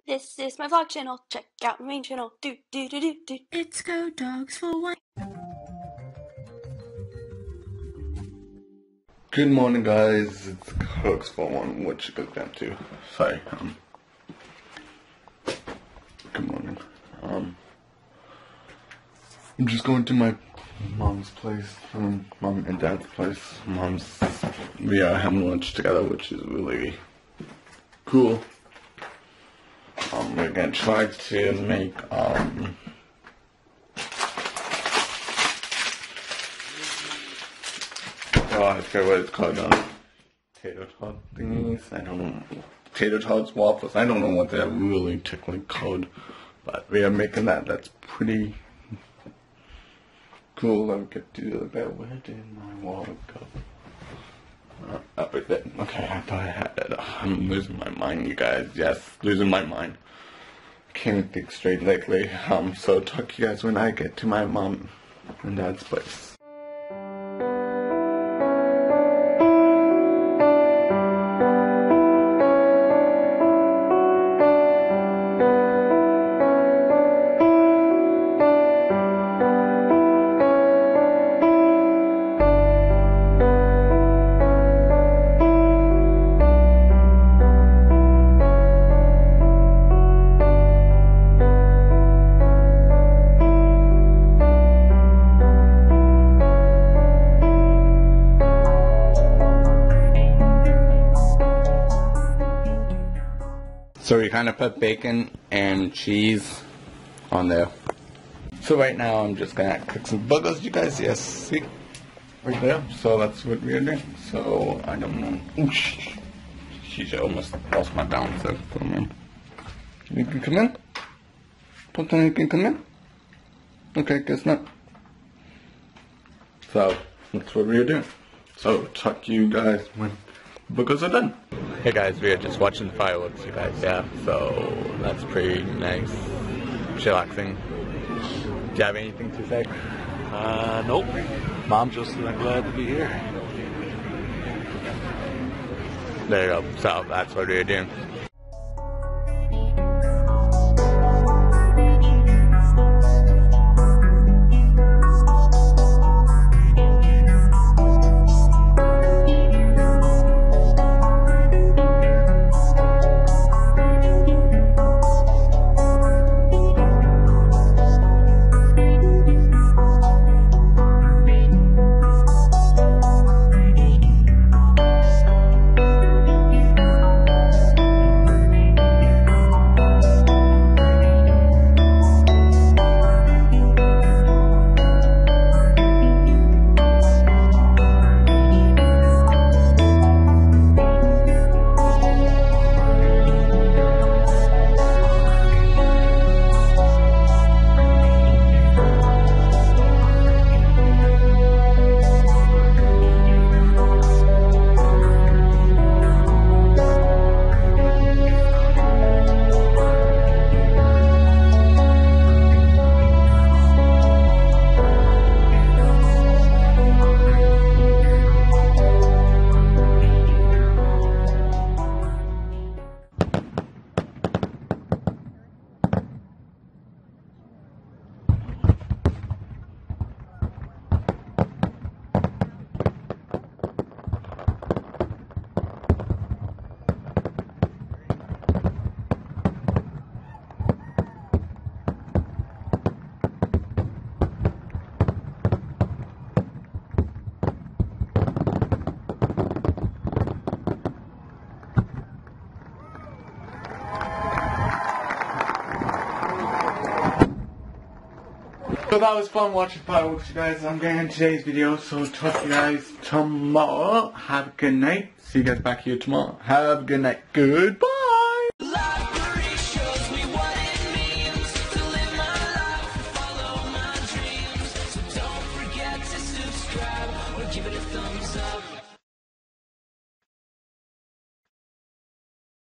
This is my vlog channel. Check out my main channel. It's Go Dogs for One. Good morning, guys. It's Cooks for One. What you go down to? Sorry. Good morning. I'm just going to my mom's place, mom and dad's place. We are having lunch together, which is really cool. We're gonna try to make oh, I forget what it's called, tater tot thingies. I don't know. Tater tots, waffles. I don't know what they're really technically called, but we are making that. That's pretty cool. Let me get to that. Where did my wallet go? Right there. Okay, I thought I had it. I'm losing my mind, you guys. Yes, losing my mind. Can't think straight lately. So talk to you guys when I get to my mom and dad's place. So we kind of put bacon and cheese on there. So right now I'm just gonna cook some burgers, you guys. Yes, see? Right there. So that's what we're doing. So I don't know. Oosh. Sheesh, I almost lost my balance there for a minute. You can come in? Something you can come in? Okay, guess not. So that's what we're doing. So talk to you guys when burgers are done. Hey guys, we are just watching fireworks, you guys, yeah, so that's pretty nice, chillaxing. Do you have anything to say? Nope. Mom just said I'm glad to be here. There you go, so that's what we're doing. So that was fun watching fireworks, you guys. I'm going to end today's video, so talk to you guys tomorrow. Have a good night. See you guys back here tomorrow. Have a good night. Goodbye.